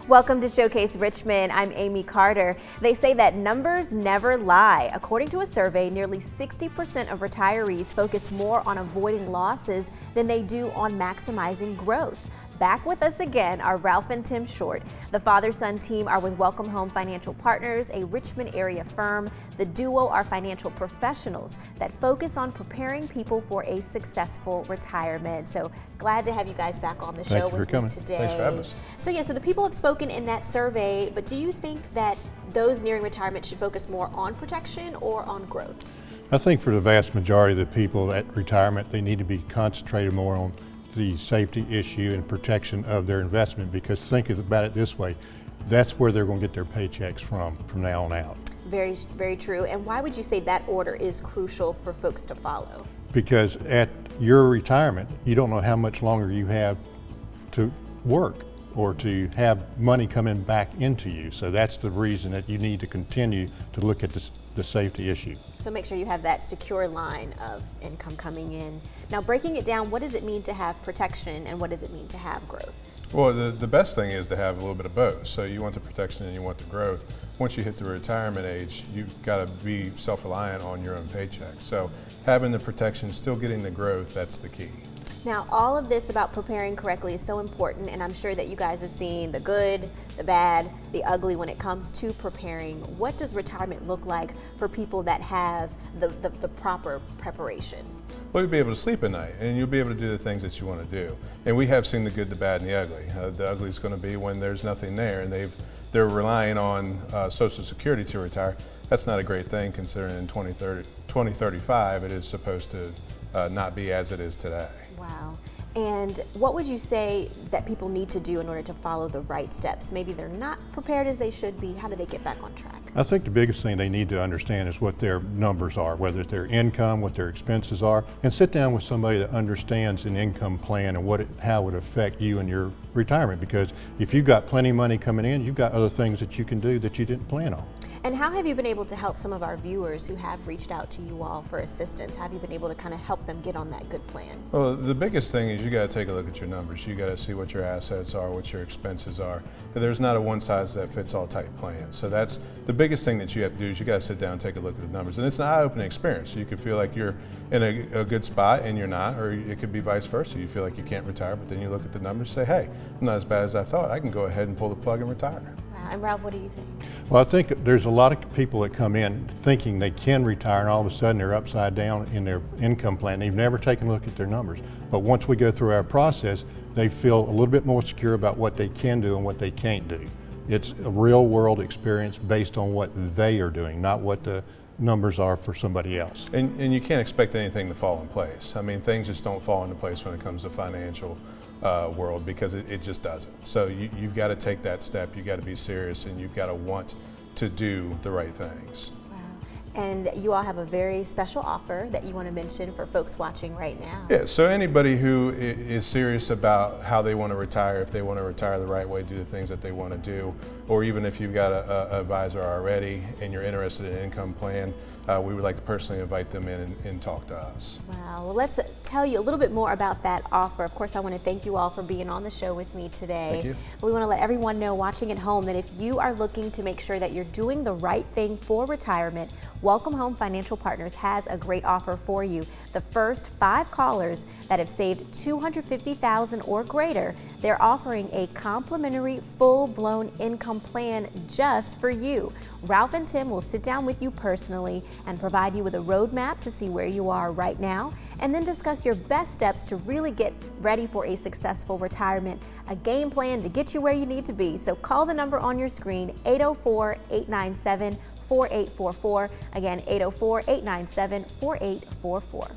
Welcome to Showcase Richmond. I'm Amy Carter. They say that numbers never lie. According to a survey, nearly 60% of retirees focus more on avoiding losses than they do on maximizing growth. Back with us again are Ralph and Tim Short. The father-son team are with Welcome Home Financial Partners, a Richmond area firm. The duo are financial professionals that focus on preparing people for a successful retirement. So glad to have you guys back on the show with me today. Thanks for having us. So yeah, so the people have spoken in that survey, but do you think that those nearing retirement should focus more on protection or on growth? I think for the vast majority of the people at retirement, they need to be concentrated more on the safety issue and protection of their investment, because think about it this way, that's where they're going to get their paychecks from now on out. Very, very true. And why would you say that order is crucial for folks to follow? Because at your retirement, you don't know how much longer you have to work or to have money coming back into you. So that's the reason that you need to continue to look at the safety issue. So make sure you have that secure line of income coming in. Now, breaking it down, what does it mean to have protection and what does it mean to have growth? Well, the best thing is to have a little bit of both. So you want the protection and you want the growth. Once you hit the retirement age, you've got to be self-reliant on your own paycheck. So having the protection, still getting the growth, that's the key. Now, all of this about preparing correctly is so important, and I'm sure that you guys have seen the good, the bad, the ugly when it comes to preparing. What does retirement look like for people that have the proper preparation? Well, you'll be able to sleep at night, and you'll be able to do the things that you want to do. And we have seen the good, the bad, and the ugly. The ugly is going to be when there's nothing there, and they're relying on Social Security to retire. That's not a great thing, considering in 2035 it is supposed to not be as it is today. Wow. And what would you say that people need to do in order to follow the right steps? Maybe they're not prepared as they should be. How do they get back on track? I think the biggest thing they need to understand is what their numbers are, whether it's their income, what their expenses are, and sit down with somebody that understands an income plan and how it would affect you and your retirement. Because if you've got plenty of money coming in, you've got other things that you can do that you didn't plan on. And how have you been able to help some of our viewers who have reached out to you all for assistance? Have you been able to kind of help them get on that good plan? Well, the biggest thing is you got to take a look at your numbers. You got to see what your assets are, what your expenses are. There's not a one-size-that-fits-all type plan. So that's the biggest thing that you have to do, is you got to sit down and take a look at the numbers. And it's an eye-opening experience. You could feel like you're in a good spot and you're not, or it could be vice versa. You feel like you can't retire, but then you look at the numbers and say, hey, I'm not as bad as I thought. I can go ahead and pull the plug and retire. Wow. And Ralph, what do you think? Well, I think there's a lot of people that come in thinking they can retire, and all of a sudden they're upside down in their income plan. They've never taken a look at their numbers. But once we go through our process, they feel a little bit more secure about what they can do and what they can't do. It's a real world experience based on what they are doing, not what the numbers are for somebody else. And you can't expect anything to fall in place. I mean, things just don't fall into place when it comes to financial world, because it just doesn't. So you've got to take that step, you've got to be serious, and you've got to want to do the right things. Wow. And you all have a very special offer that you want to mention for folks watching right now. Yeah, so anybody who is serious about how they want to retire, if they want to retire the right way, do the things that they want to do, or even if you've got an advisor already and you're interested in an income plan, we would like to personally invite them in and talk to us. Wow, well, let's tell you a little bit more about that offer. Of course, I want to thank you all for being on the show with me today. Thank you. We want to let everyone know watching at home that if you are looking to make sure that you're doing the right thing for retirement, Welcome Home Financial Partners has a great offer for you. The first 5 callers that have saved $250,000 or greater, they're offering a complimentary full-blown income plan just for you. Ralph and Tim will sit down with you personally and provide you with a roadmap to see where you are right now, and then discuss your best steps to really get ready for a successful retirement, a game plan to get you where you need to be. So call the number on your screen, 804-897-4844. Again, 804-897-4844.